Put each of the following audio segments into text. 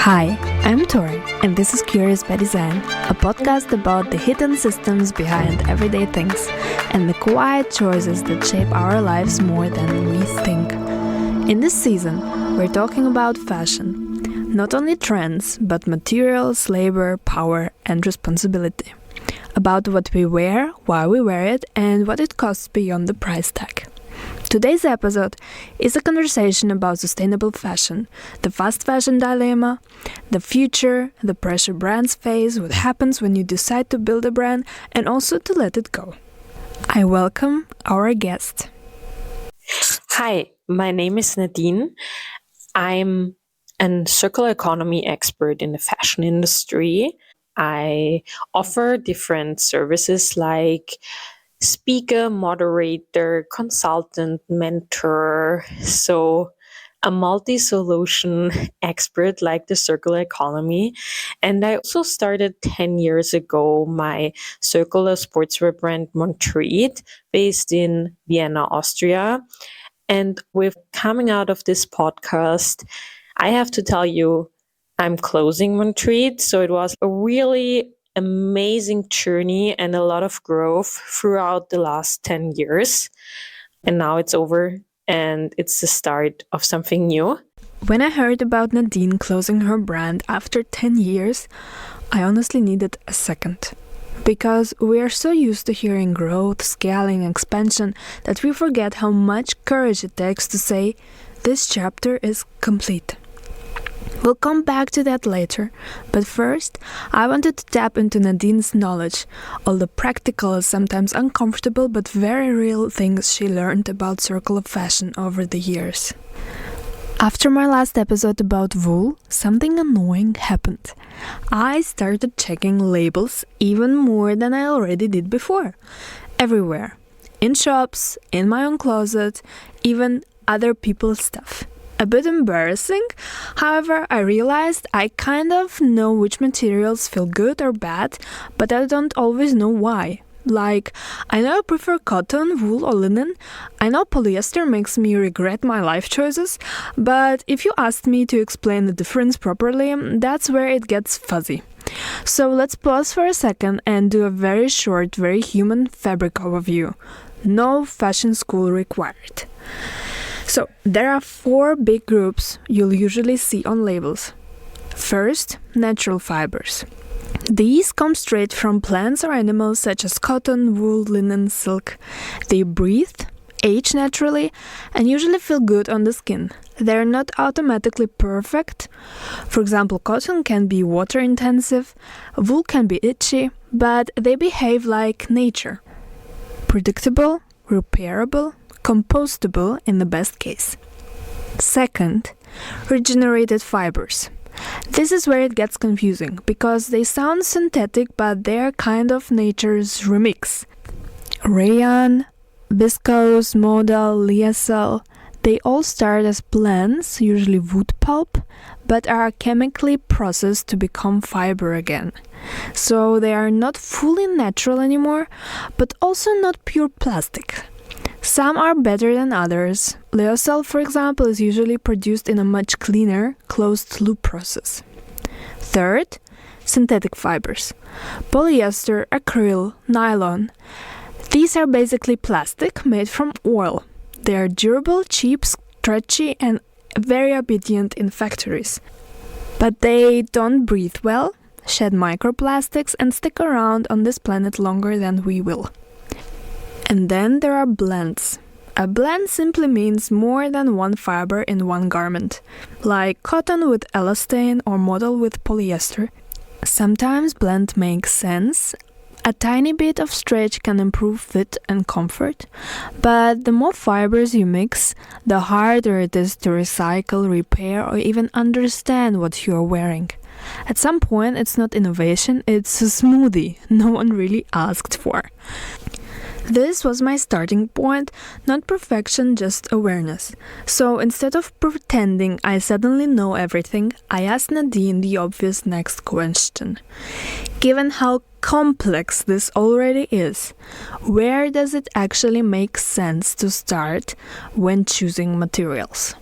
Hi, I'm Tori, and this is Curious by Design, a podcast about the hidden systems behind everyday things and the quiet choices that shape our lives more than we think. In this season, we're talking about fashion. Not only trends, but materials, labor, power, and responsibility. About what we wear, why we wear it, and what it costs beyond the price tag. Today's episode is a conversation about sustainable fashion, the fast fashion dilemma, the future, the pressure brands face, what happens when you decide to build a brand, and also to let it go. I welcome our guest. Hi, my name is Nadine. I'm a circular economy expert in the fashion industry. I offer different services like speaker, moderator, consultant, mentor, so a multi-solution expert like the circular economy. And I also started 10 years ago my circular sportswear brand MONTREET based in Vienna, Austria. And with coming out of this podcast, I have to tell you, I'm closing MONTREET. So it was a really amazing journey and a lot of growth throughout the last 10 years. And now it's over and it's the start of something new. When I heard about Nadine closing her brand after 10 years, I honestly needed a second. Because we are so used to hearing growth, scaling, expansion that we forget how much courage it takes to say, this chapter is complete. We'll come back to that later, but first, I wanted to tap into Nadine's knowledge, all the practical, sometimes uncomfortable, but very real things she learned about circular fashion over the years. After my last episode about wool, something annoying happened. I started checking labels even more than I already did before. Everywhere. In shops, in my own closet, even other people's stuff. A bit embarrassing, however, I realized I kind of know which materials feel good or bad, but I don't always know why. Like, I know I prefer cotton, wool or linen. I know polyester makes me regret my life choices, but if you asked me to explain the difference properly, that's where it gets fuzzy. So let's pause for a second and do a very short, very human fabric overview. No fashion school required. So, there are 4 big groups you'll usually see on labels. First, natural fibers. These come straight from plants or animals such as cotton, wool, linen, silk. They breathe, age naturally, and usually feel good on the skin. They're not automatically perfect. For example, cotton can be water intensive, wool can be itchy, but they behave like nature. Predictable, repairable, compostable in the best case. Second, regenerated fibers. This is where it gets confusing, because they sound synthetic, but they're kind of nature's remix. Rayon, viscose, modal, lyocell, they all start as plants, usually wood pulp, but are chemically processed to become fiber again. So they are not fully natural anymore, but also not pure plastic. Some are better than others. Lyocell, for example, is usually produced in a much cleaner, closed-loop process. Third, synthetic fibers. Polyester, acryl, nylon. These are basically plastic made from oil. They are durable, cheap, stretchy, and very obedient in factories. But they don't breathe well, shed microplastics, and stick around on this planet longer than we will. And then there are blends. A blend simply means more than one fiber in one garment, like cotton with elastane or modal with polyester. Sometimes blend makes sense. A tiny bit of stretch can improve fit and comfort, but the more fibers you mix, the harder it is to recycle, repair, or even understand what you are wearing. At some point, it's not innovation, it's a smoothie no one really asked for. This was my starting point, not perfection, just awareness. So instead of pretending I suddenly know everything, I asked Nadine the obvious next question. Given how complex this already is, where does it actually make sense to start when choosing materials?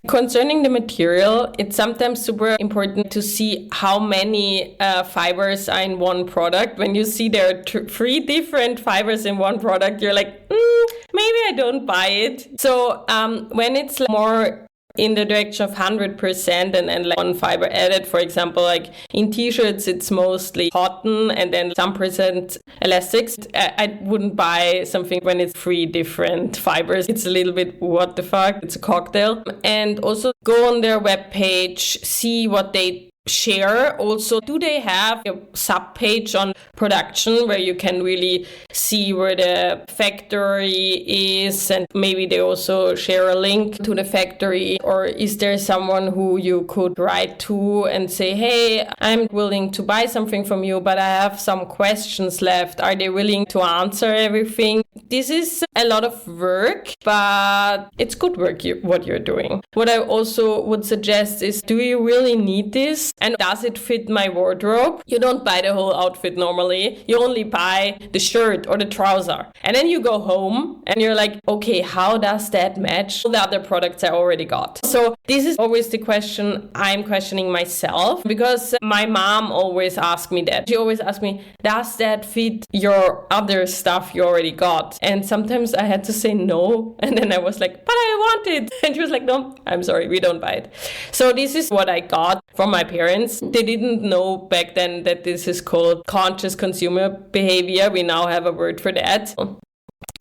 Concerning the material, it's sometimes super important to see how many fibers are in one product. When you see there are 3 different fibers in one product, you're like, maybe I don't buy it. So when it's more in the direction of 100% and like one fiber added, for example, like in t-shirts, it's mostly cotton and then some percent elastics. I wouldn't buy something when it's 3 different fibers. It's a little bit, what the fuck? It's a cocktail. And also go on their webpage, see what they share. Also, do they have a sub page on production where you can really see where the factory is, and maybe they also share a link to the factory? Or is there someone who you could write to and say, hey, I'm willing to buy something from you, but I have some questions left. Are they willing to answer everything? This is a lot of work, but it's good work what you're doing. What I also would suggest is, do you really need this? And does it fit my wardrobe? You don't buy the whole outfit normally. You only buy the shirt or the trouser. And then you go home and you're like, okay, how does that match all the other products I already got? So this is always the question I'm questioning myself, because my mom always asked me that. She always asked me, does that fit your other stuff you already got? And sometimes I had to say no. And then I was like, but I want it. And she was like, no, I'm sorry, we don't buy it. So this is what I got from my parents. They didn't know back then that this is called conscious consumer behavior. We now have a word for that.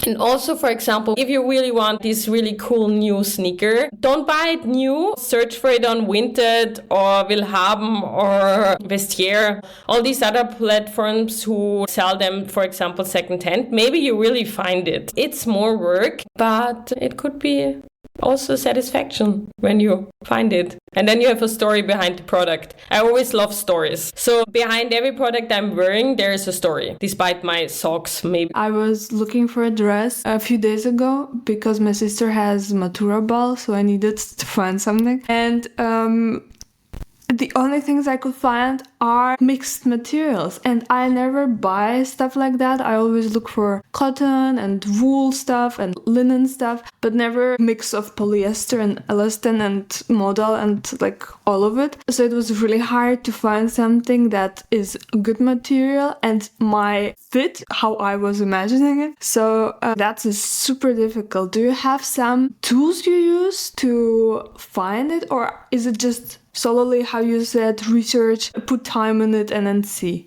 And also, for example, if you really want this really cool new sneaker, don't buy it new. Search for it on Vinted or Willhaben or Vestiaire. All these other platforms who sell them, for example, secondhand. Maybe you really find it. It's more work, but it could be also satisfaction when you find it. And then you have a story behind the product. I always love stories. So behind every product I'm wearing, there is a story, despite my socks, maybe. I was looking for a dress a few days ago because my sister has Matura ball, so I needed to find something. And the only things I could find are mixed materials, and I never buy stuff like that. I always look for cotton and wool stuff and linen stuff, but never mix of polyester and elastin and modal and like all of it. So it was really hard to find something that is a good material and my fit, how I was imagining it. So that's super difficult. Do you have some tools you use to find it, or is it just solely, how you said, research, put time in it and then see?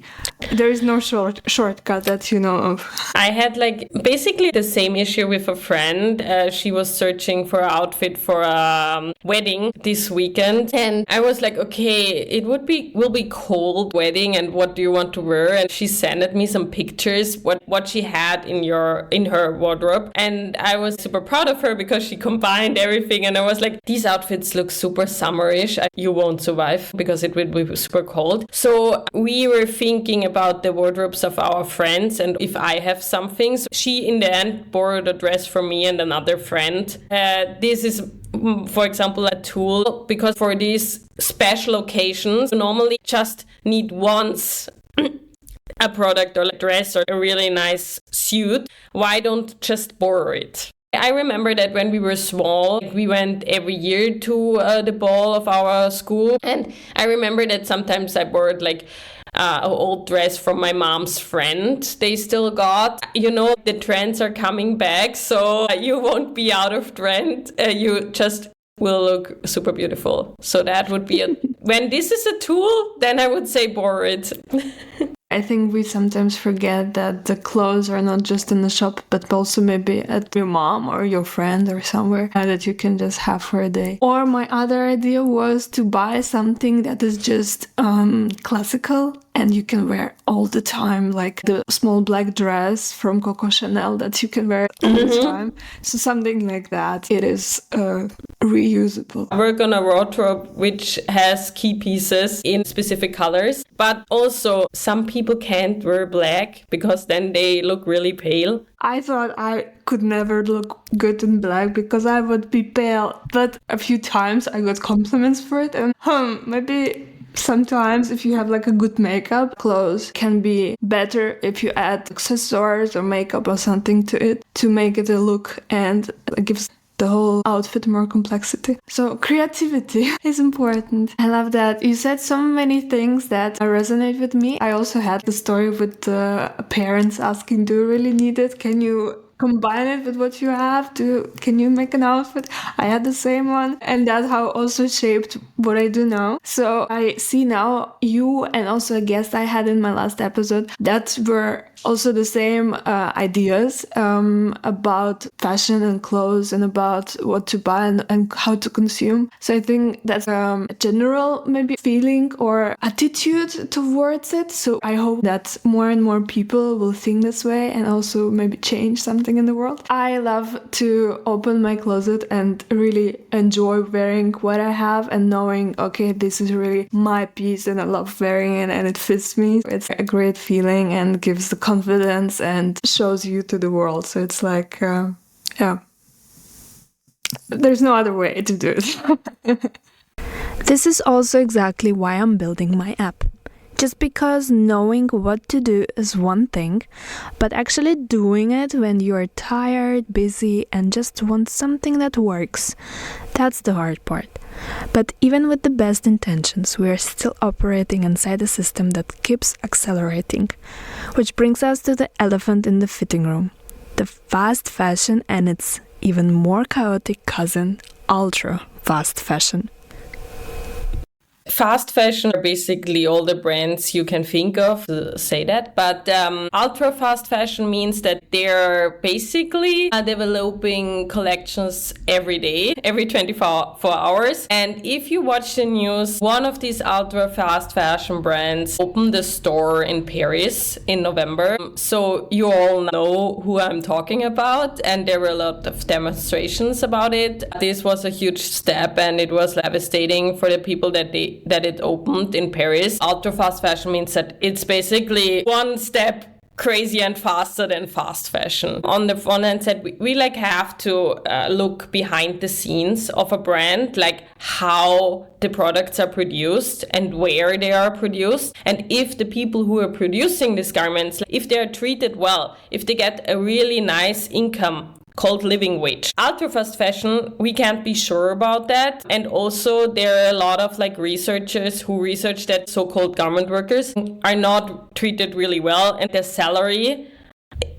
There is no shortcut that you know of. I had like basically the same issue with a friend. She was searching for an outfit for a wedding this weekend, and I was like, okay, it will be cold wedding, and what do you want to wear? And she sent me some pictures what she had in her wardrobe, and I was super proud of her because she combined everything. And I was like, these outfits look super summerish. You won't survive because it will be super cold. So we were thinking about the wardrobes of our friends, and if I have some things. She in the end borrowed a dress from me and another friend. This is, for example, a tool, because for these special occasions you normally just need once a product or a dress or a really nice suit. Why don't just borrow it? I remember that when we were small, we went every year to the ball of our school. And I remember that sometimes I borrowed like an old dress from my mom's friend. They still got, the trends are coming back. So you won't be out of trend. You just will look super beautiful. So that would be when this is a tool, then I would say borrow it. I think we sometimes forget that the clothes are not just in the shop, but also maybe at your mom or your friend or somewhere that you can just have for a day. Or my other idea was to buy something that is just classical and you can wear all the time, like the small black dress from Coco Chanel that you can wear all the time. So something like that. It is reusable. Work on a wardrobe which has key pieces in specific colors, but also some people can't wear black because then they look really pale. I thought I could never look good in black because I would be pale, but a few times I got compliments for it, and maybe sometimes if you have like a good makeup, clothes can be better if you add accessories or makeup or something to it to make it a look, and it gives the whole outfit more complexity. So creativity is important. I love that. You said so many things that resonate with me. I also had the story with the parents asking, do you really need it? Can you combine it with what you have? Can you make an outfit? I had the same one, and that's how also shaped what I do now. So I see now you and also a guest I had in my last episode that were also the same ideas about fashion and clothes and about what to buy and how to consume. So I think that's a general maybe feeling or attitude towards it. So I hope that more and more people will think this way and also maybe change something in the world. I love to open my closet and really enjoy wearing what I have and knowing, okay, this is really my piece and I love wearing it and it fits me. It's a great feeling and gives the confidence and shows you to the world. So it's like, there's no other way to do it. This is also exactly why I'm building my app. Just because knowing what to do is one thing, but actually doing it when you're tired, busy, and just want something that works, that's the hard part. But even with the best intentions, we are still operating inside a system that keeps accelerating. Which brings us to the elephant in the fitting room, the fast fashion and its even more chaotic cousin, ultra fast fashion. Fast fashion are basically all the brands you can think of to say that, but ultra fast fashion means that they're basically developing collections every day, every 24 hours. And if you watch the news, one of these ultra fast fashion brands opened a store in Paris in November. So you all know who I'm talking about, and there were a lot of demonstrations about it. This was a huge step and it was devastating for the people that it opened in Paris. Ultra fast fashion means that it's basically one step crazier and faster than fast fashion. On the one hand side, we like have to look behind the scenes of a brand, like how the products are produced and where they are produced. And if the people who are producing these garments, if they are treated well, if they get a really nice income called living wage. Ultra fast fashion, we can't be sure about that. And also there are a lot of researchers who research that so-called garment workers are not treated really well and their salary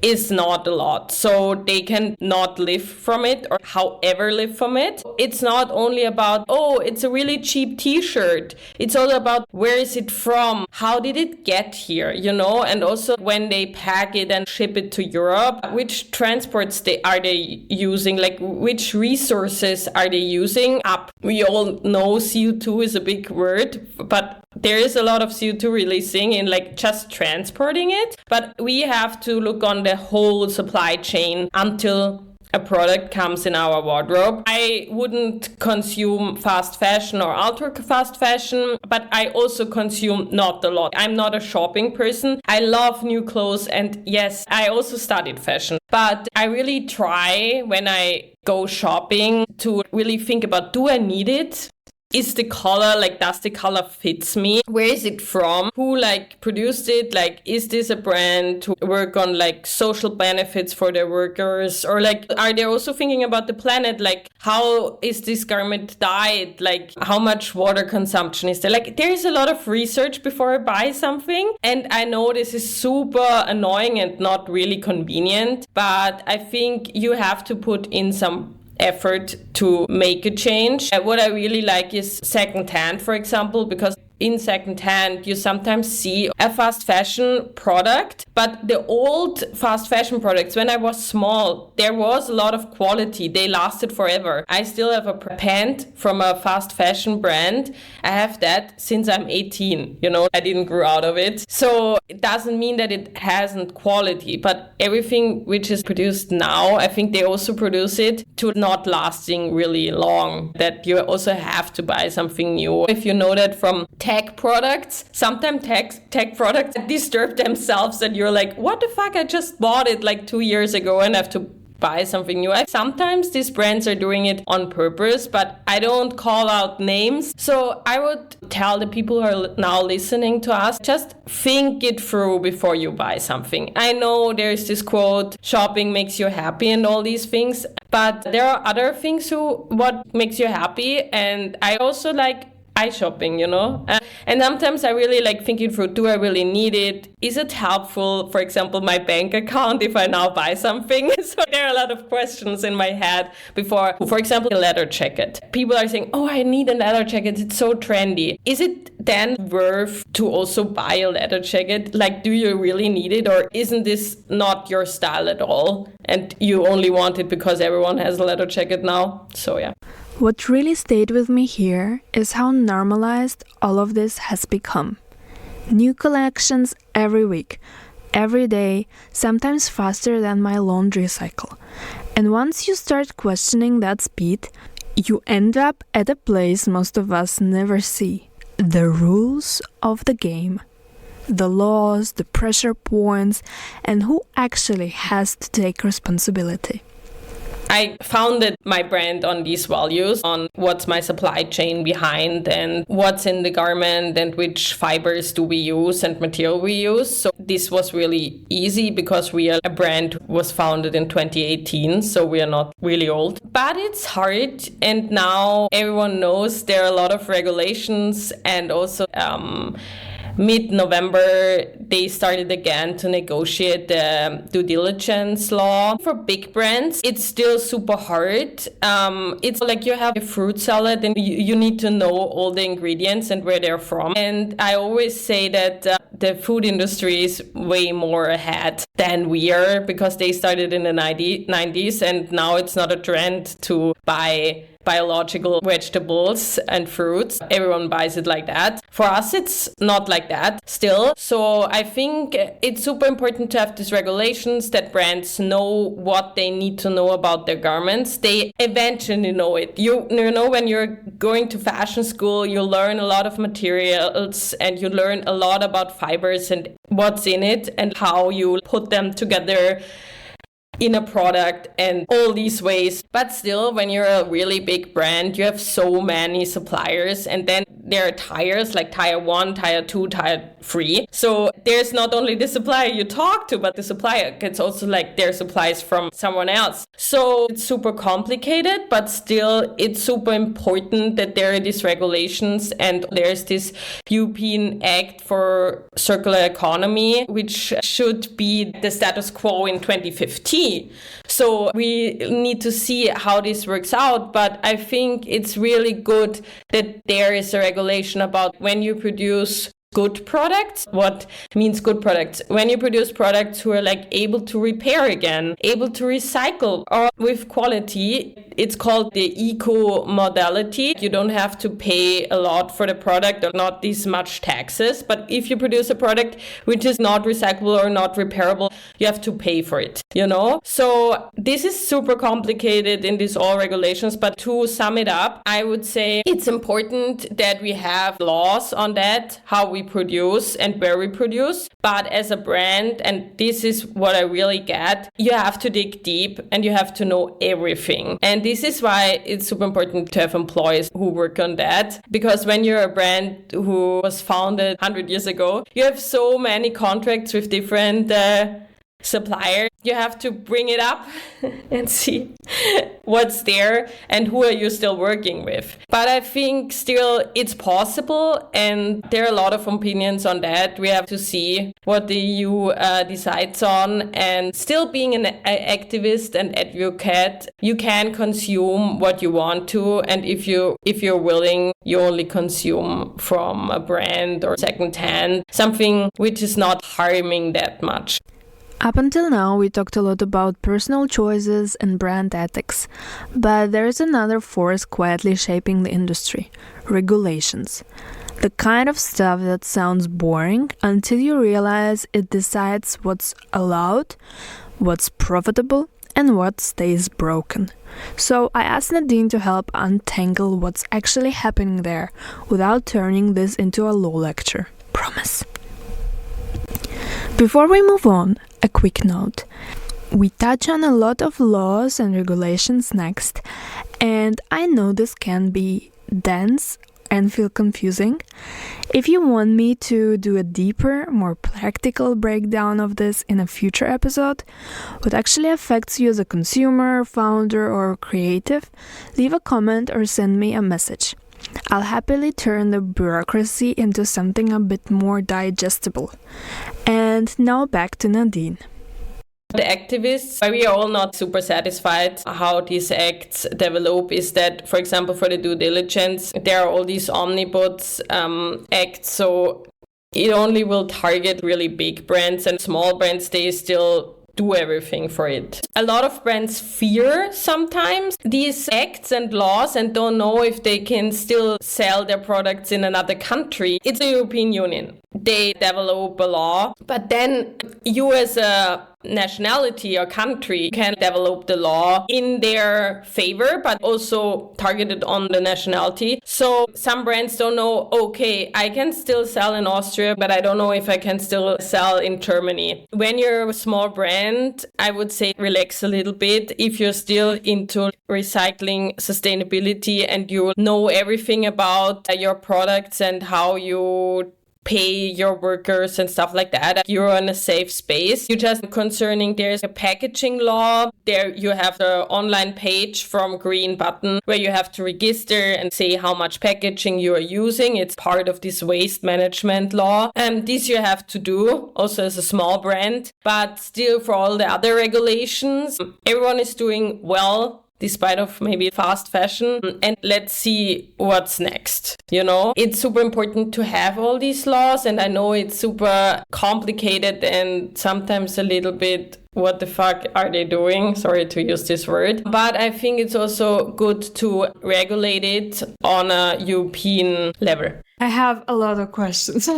is not a lot. So they can not live from it or however live from it. It's not only about, it's a really cheap t-shirt. It's all about where is it from? How did it get here? And also when they pack it and ship it to Europe, which transports are they using? Which resources are they using up? We all know CO2 is a big word, but there is a lot of CO2 releasing in just transporting it. But we have to look on the whole supply chain until a product comes in our wardrobe. I wouldn't consume fast fashion or ultra fast fashion, but I also consume not a lot. I'm not a shopping person. I love new clothes, and yes, I also studied fashion. But I really try when I go shopping to really think about, do I need it? Is the color, does the color fits me? Where is it from? Who produced it? Is this a brand to work on social benefits for their workers? Or are they also thinking about the planet? How is this garment dyed? How much water consumption is there? There is a lot of research before I buy something. And I know this is super annoying and not really convenient, but I think you have to put in some effort to make a change. What I really like is secondhand, for example, because in secondhand, you sometimes see a fast fashion product, but the old fast fashion products, when I was small, there was a lot of quality. They lasted forever. I still have a pant from a fast fashion brand. I have that since I'm 18. I didn't grow out of it. So it doesn't mean that it hasn't quality, but everything which is produced now, I think they also produce it to not lasting really long, that you also have to buy something new. If you know that from tech products, sometimes tech products disturb themselves and you're like, what the fuck, I just bought it 2 years ago and have to buy something new. Sometimes these brands are doing it on purpose, but I don't call out names. So I would tell the people who are now listening to us, just think it through before you buy something. I know there's this quote, shopping makes you happy and all these things, but there are other things what makes you happy. And I also like eye shopping, and sometimes I really like thinking through, do I really need it? Is it helpful, for example, my bank account if I now buy something? So there are a lot of questions in my head before, for example, a leather jacket. People are saying, oh, I need a leather jacket, it's so trendy. Is it then worth to also buy a leather jacket? Like, do you really need it, or isn't this not your style at all and you only want it because everyone has a leather jacket now? So yeah. What really stayed with me here is how normalized all of this has become. New collections every week, every day, sometimes faster than my laundry cycle. And once you start questioning that speed, you end up at a place most of us never see: the rules of the game. The laws, the pressure points, and who actually has to take responsibility. I founded my brand on these values, on what's my supply chain behind and what's in the garment and which fibers do we use and material we use. So this was really easy because we are a brand was founded in 2018, so we are not really old. But it's hard, and now everyone knows there are a lot of regulations, and also mid-November, they started again to negotiate the due diligence law. For big brands, it's still super hard. It's like you have a fruit salad and you need to know all the ingredients and where they're from. And I always say that the food industry is way more ahead than we are, because they started in the 90s and now it's not a trend to buy biological vegetables and fruits. Everyone buys it like that. For us, it's not like that still. So I think it's super important to have these regulations that brands know what they need to know about their garments. They eventually know it. You know, when you're going to fashion school, you learn a lot of materials and you learn a lot about fibers and what's in it and how you put them together in a product and all these ways. But still, when you're a really big brand, you have so many suppliers, and then there are tires like tire 1, tire 2, tire 3. So there's not only the supplier you talk to, but the supplier gets also like their supplies from someone else. So it's super complicated, but still it's super important that there are these regulations, and there's this European Act for Circular Economy, which should be the status quo in 2015. So we need to see how this works out, but I think it's really good that there is a regulation about when you produce good products. What means good products? When you produce products who are like able to repair again, able to recycle, or with quality. It's called the eco modality. You don't have to pay a lot for the product or not this much taxes. But if you produce a product which is not recyclable or not repairable, you have to pay for it, So this is super complicated in these all regulations. But to sum it up, I would say it's important that we have laws on that, how we produce and where we produce. But as a brand, and this is what I really get, you have to dig deep and you have to know everything. And this is why it's super important to have employees who work on that. Because when you're a brand who was founded 100 years ago, you have so many contracts with different supplier. You have to bring it up and see what's there and who are you still working with. But I think still it's possible, and there are a lot of opinions on that. We have to see what the EU decides on, and still being an activist and advocate, you can consume what you want to, and if you're willing, you only consume from a brand or secondhand, something which is not harming that much. Up until now, we talked a lot about personal choices and brand ethics, but there is another force quietly shaping the industry: regulations. The kind of stuff that sounds boring until you realize it decides what's allowed, what's profitable, and what stays broken. So I asked Nadine to help untangle what's actually happening there without turning this into a law lecture. Promise. Before we move on, a quick note. We touch on a lot of laws and regulations next, and I know this can be dense and feel confusing. If you want me to do a deeper, more practical breakdown of this in a future episode, what actually affects you as a consumer, founder, or creative, leave a comment or send me a message. I'll happily turn the bureaucracy into something a bit more digestible. And now back to Nadine. The activists, why we are all not super satisfied how these acts develop is that, for example, for the due diligence, there are all these omnibus acts, so it only will target really big brands, and small brands, they still do everything for it. A lot of brands fear sometimes these acts and laws and don't know if they can still sell their products in another country. It's the European Union. They develop a law, but then you as a nationality or country can develop the law in their favor, but also targeted on the nationality. So some brands don't know, okay, I can still sell in Austria, but I don't know if I can still sell in Germany. When you're a small brand, I would say relax a little bit. If you're still into recycling, sustainability, and you know everything about your products and how you pay your workers and stuff like that, you're in a safe space. You just concerning there's a packaging law. There you have the online page from Green Button where you have to register and say how much packaging you are using. It's part of this waste management law. And this you have to do also as a small brand, but still for all the other regulations, everyone is doing well despite of maybe fast fashion, and let's see what's next. You know, it's super important to have all these laws, and I know it's super complicated and sometimes a little bit what the fuck are they doing? Sorry to use this word. But I think it's also good to regulate it on a European level. I have a lot of questions.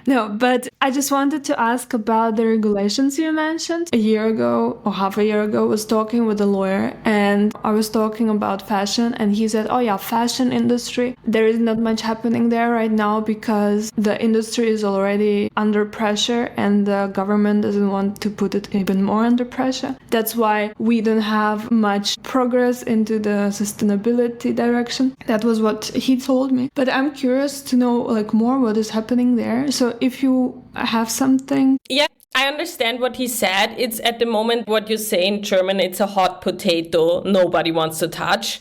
No, but I just wanted to ask about the regulations you mentioned. A year ago or half a year ago, I was talking with a lawyer and I was talking about fashion, and he said, oh yeah, fashion industry, there is not much happening there right now because the industry is already under pressure and the government doesn't want to put it even more under pressure. That's why we don't have much progress into the sustainability direction. That was what he told me. But I'm curious to know more what is happening there. So if you have something. Yeah, I understand what he said. It's at the moment what you say in German, it's a hot potato nobody wants to touch.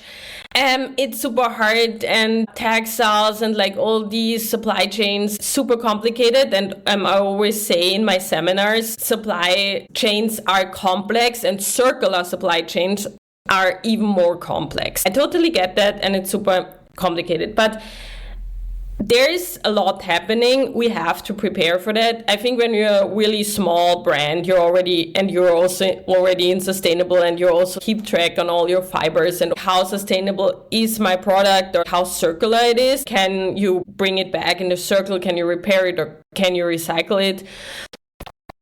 It's super hard, and textiles and all these supply chains, super complicated. And I always say in my seminars, supply chains are complex and circular supply chains are even more complex. I totally get that, and it's super complicated. But there's a lot happening. We have to prepare for that. I think when you're a really small brand, you're also already in sustainable, and you also keep track on all your fibers and how sustainable is my product or how circular it is. Can you bring it back in the circle? Can you repair it or can you recycle it?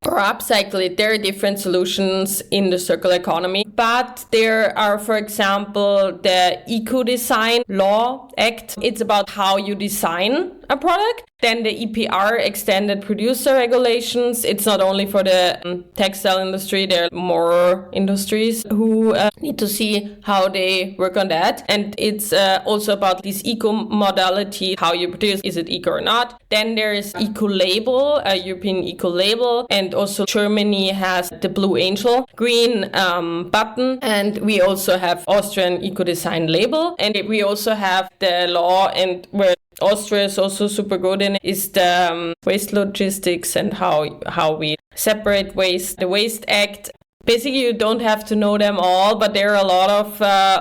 Or upcycle it. There are different solutions in the circular economy, but there are, for example, the Eco-Design Law Act. It's about how you design a product. Then the EPR, Extended Producer Regulations. It's not only for the textile industry. There are more industries who need to see how they work on that. And it's also about this eco-modality, how you produce, is it eco or not. Then there is Eco-Label, a European Eco-Label. And also Germany has the Blue Angel, Green Button. And we also have Austrian Eco-Design Label. And we also have the law, and where Austria is also super good in, is the waste logistics and how we separate waste. The Waste Act. Basically, you don't have to know them all, but there are a lot of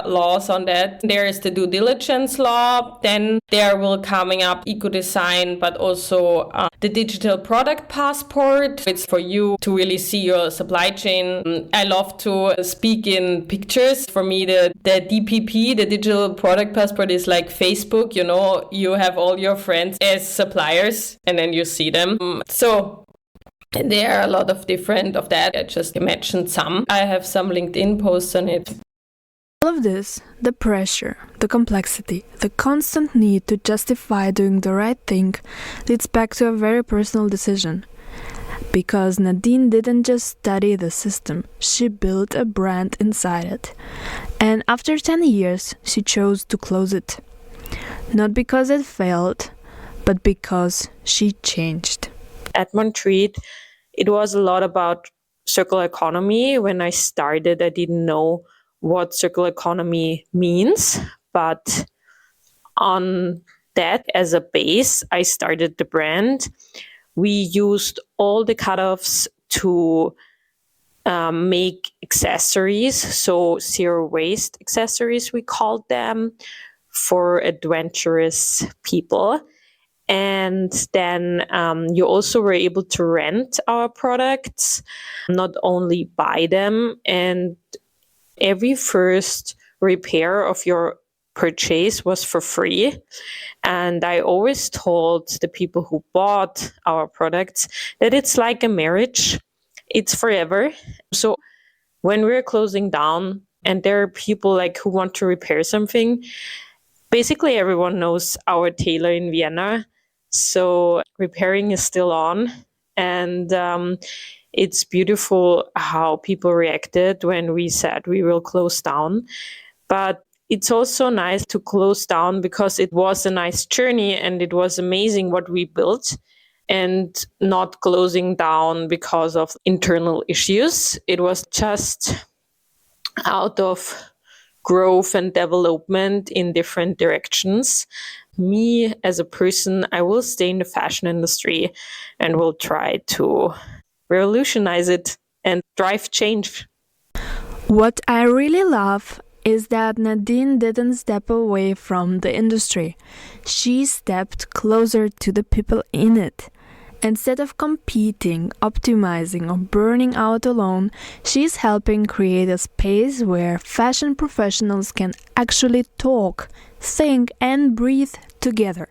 laws on that. There is the due diligence law. Then there will coming up eco-design, but also the digital product passport. It's for you to really see your supply chain. I love to speak in pictures. For me, the DPP, the digital product passport, is like Facebook. You know, you have all your friends as suppliers, and then you see them. And there are a lot of different of that. I just mentioned some. I have some LinkedIn posts on it. All of this, the pressure, the complexity, the constant need to justify doing the right thing, leads back to a very personal decision. Because Nadine didn't just study the system, she built a brand inside it. And after 10 years, she chose to close it. Not because it failed, but because she changed. At MONTREET, it was a lot about circular economy. When I started, I didn't know what circular economy means, but on that as a base, I started the brand. We used all the cutoffs to make accessories, so zero waste accessories, we called them, for adventurous people. And then you also were able to rent our products, not only buy them. And every first repair of your purchase was for free. And I always told the people who bought our products that it's like a marriage. It's forever. So when we're closing down and there are people like who want to repair something, basically everyone knows our tailor in Vienna. So repairing is still on. And it's beautiful how people reacted when we said we will close down. But it's also nice to close down because it was a nice journey and it was amazing what we built, and not closing down because of internal issues. It was just out of growth and development in different directions. Me as a person, I will stay in the fashion industry and will try to revolutionize it and drive change. What I really love is that Nadine didn't step away from the industry. She stepped closer to the people in it. Instead of competing, optimizing, or burning out alone, she's helping create a space where fashion professionals can actually talk, think, and breathe together.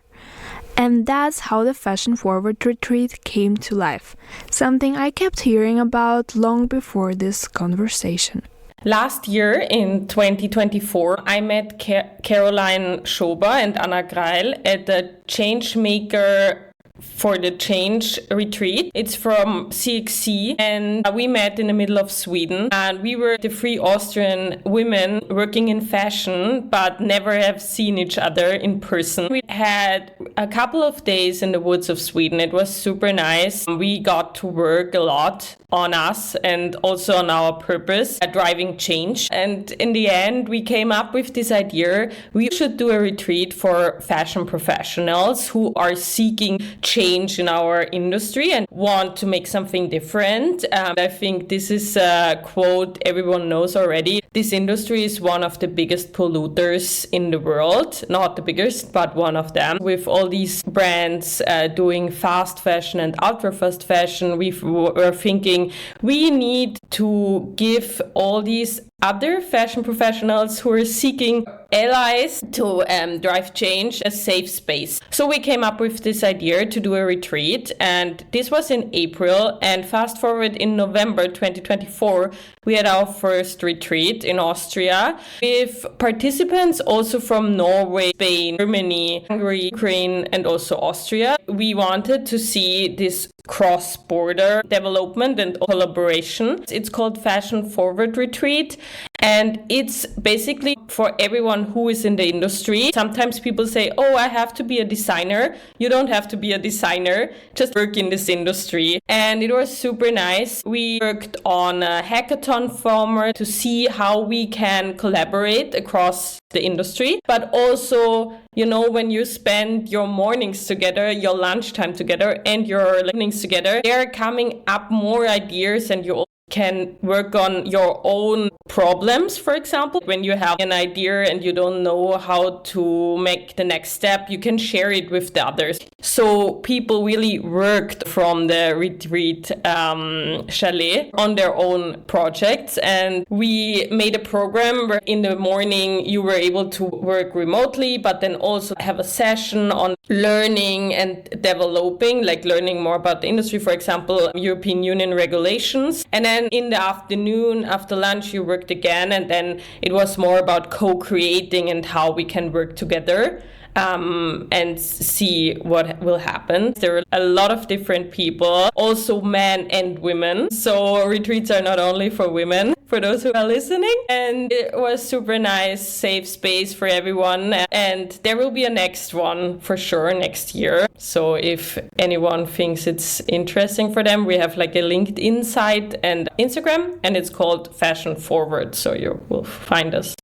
And that's how the Fashion Forward Retreat came to life, something I kept hearing about long before this conversation. Last year, in 2024, I met Caroline Schober and Anna Greil at the Changemaker for the Change retreat. It's from CXC, and we met in the middle of Sweden. And we were the three Austrian women working in fashion, but never have seen each other in person. We had a couple of days in the woods of Sweden. It was super nice. We got to work a lot on us and also on our purpose, driving change. And in the end, we came up with this idea. We should do a retreat for fashion professionals who are seeking change in our industry and want to make something different. I think this is a quote everyone knows already. This industry is one of the biggest polluters in the world. Not the biggest, but one of them. With all these brands doing fast fashion and ultra fast fashion, we were thinking we need to give all these other fashion professionals who are seeking allies to drive change a safe space. So we came up with this idea to do a retreat, and this was in April. And fast forward in November 2024, we had our first retreat in Austria with participants also from Norway, Spain, Germany, Hungary, Ukraine, and also Austria. We wanted to see this cross-border development and collaboration. It's called Fashion Forward Retreat. And it's basically for everyone who is in the industry. Sometimes people say, oh, I have to be a designer. You don't have to be a designer, just work in this industry. And it was super nice. We worked on a hackathon format to see how we can collaborate across the industry. But also, you know, when you spend your mornings together, your lunchtime together, and your evenings together, there are coming up more ideas, and you can work on your own problems. For example, when you have an idea and you don't know how to make the next step, you can share it with the others. So people really worked from the retreat chalet on their own projects, and we made a program where in the morning you were able to work remotely, but then also have a session on learning and developing, like learning more about the industry, for example, European Union regulations. And then in the afternoon, after lunch, you worked again, and then it was more about co-creating and how we can work together. and see what will happen. There are a lot of different people, also men and women. So retreats are not only for women, for those who are listening. And it was super nice, safe space for everyone. And there will be a next one for sure next year. So if anyone thinks it's interesting for them, we have like a LinkedIn site and Instagram, and it's called Fashion Forward. So you will find us.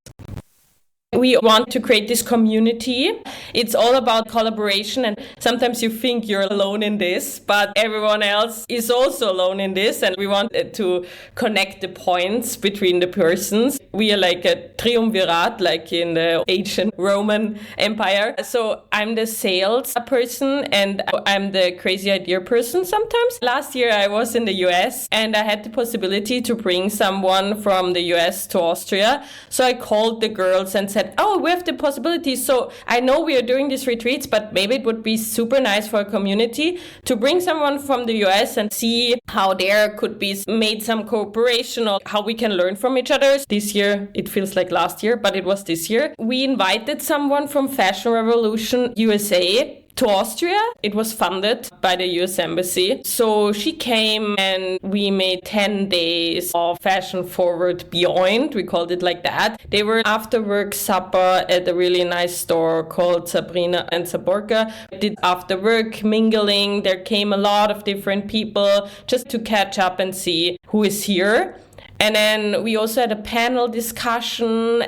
We want to create this community. It's all about collaboration, and sometimes you think you're alone in this, but everyone else is also alone in this, and we want to connect the points between the persons. We are like a triumvirate, like in the ancient Roman Empire. So I'm the sales person and I'm the crazy idea person sometimes. Last year I was in the US and I had the possibility to bring someone from the US to Austria. So I called the girls and said, oh, we have the possibility. So I know we are doing these retreats, but maybe it would be super nice for a community to bring someone from the US and see how there could be made some cooperation or how we can learn from each other. This year, it feels like last year, but it was this year. We invited someone from Fashion Revolution USA to Austria. It was funded by the US Embassy. So she came and we made 10 days of Fashion Forward Beyond. We called it like that. They were after work supper at a really nice store called Sabrina and Saborka. Did after work mingling. There came a lot of different people just to catch up and see who is here. And then we also had a panel discussion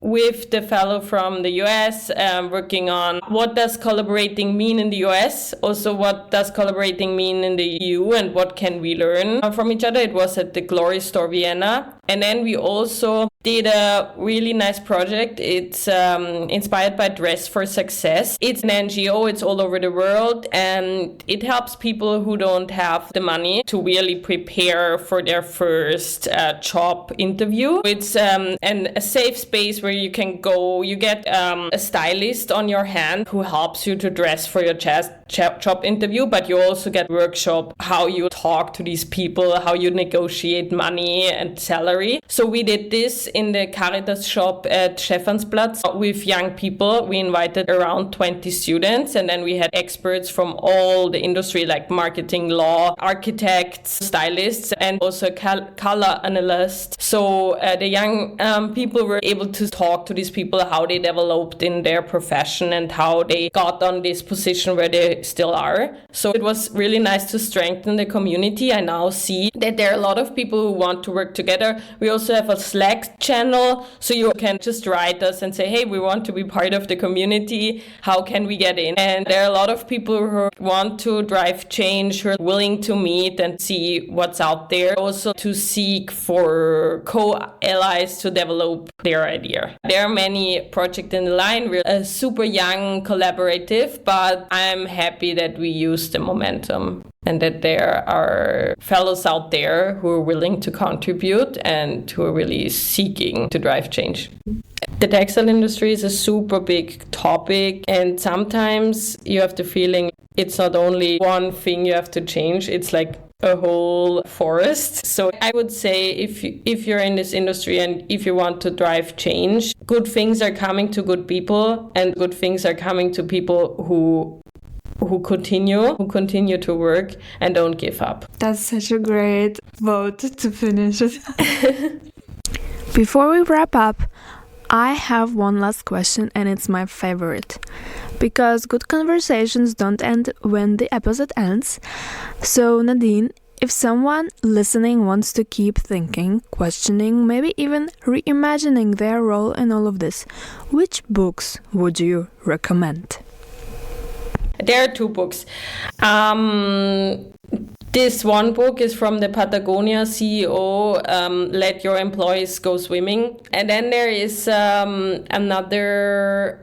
with the fellow from the US working on what does collaborating mean in the US, also what does collaborating mean in the EU, and what can we learn from each other. It was at the Glory Store Vienna. And then we also did a really nice project. It's inspired by Dress for Success. It's an NGO. It's all over the world. And it helps people who don't have the money to really prepare for their first job interview. It's a safe space where you can go. You get a stylist on your hand who helps you to dress for your job interview, but you also get workshop how you talk to these people, how you negotiate money and salary. So we did this in the Caritas shop at Stephansplatz with young people. We invited around 20 students, and then we had experts from all the industry like marketing, law, architects, stylists, and also color analyst. So the young people were able to talk to these people, how they developed in their profession and how they got on this position where they still are. So it was really nice to strengthen the community. I now see that there are a lot of people who want to work together. We also have a Slack channel, so you can just write us and say, hey, we want to be part of the community. How can we get in? And there are a lot of people who want to drive change, who are willing to meet and see what's out there. Also to seek for co-allies to develop their idea. There are many projects in the line. We're super young, collaborative, but I'm happy that we use the momentum and that there are fellows out there who are willing to contribute and who are really seeking to drive change. The textile industry is a super big topic, and sometimes you have the feeling it's not only one thing you have to change, it's like a whole forest. So I would say if you're in this industry and if you want to drive change, good things are coming to good people, and good things are coming to people who continue to work and don't give up. That's such a great vote to finish it. Before we wrap up, I have one last question, and it's my favorite. Because good conversations don't end when the episode ends. So Nadine, if someone listening wants to keep thinking, questioning, maybe even reimagining their role in all of this, which books would you recommend? There are two books. This one book is from the Patagonia CEO, Let Your Employees Go Swimming. And then there is another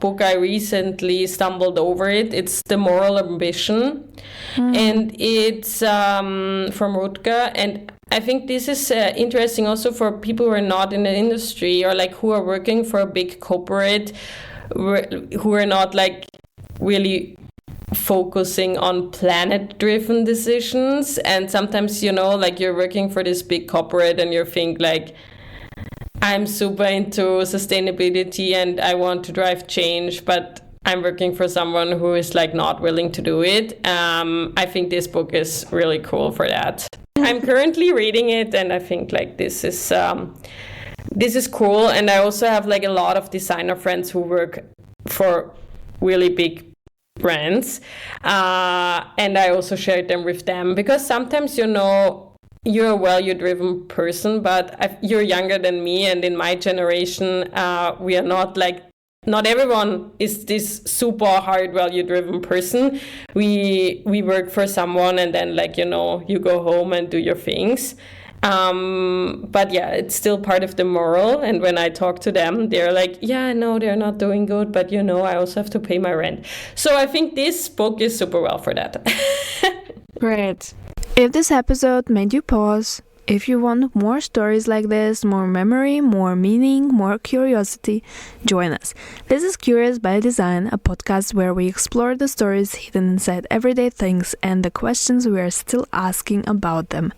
book I recently stumbled over it. It's The Moral Ambition. And it's from Rutger. And I think this is interesting also for people who are not in the industry or like who are working for a big corporate, who are not like really focusing on planet-driven decisions. And sometimes, like you're working for this big corporate and you think like, I'm super into sustainability and I want to drive change, but I'm working for someone who is like not willing to do it. I think this book is really cool for that. I'm currently reading it and I think like this is cool. And I also have like a lot of designer friends who work for really big brands. And I also shared them with them because sometimes, you're a value-driven person, but you're younger than me, and in my generation, we are not everyone is this super hard value-driven person. We work for someone, and then you go home and do your things. But yeah, it's still part of the moral. And when I talk to them, they're like, yeah, no, they're not doing good, but I also have to pay my rent. So I think this book is super well for that. Great. If this episode made you pause, if you want more stories like this, more memory, more meaning, more curiosity, join us. This is Curious by Design, a podcast where we explore the stories hidden inside everyday things and the questions we are still asking about them.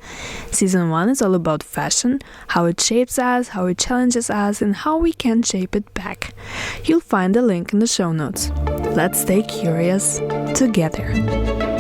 Season 1 is all about fashion, how it shapes us, how it challenges us, and how we can shape it back. You'll find the link in the show notes. Let's stay curious together.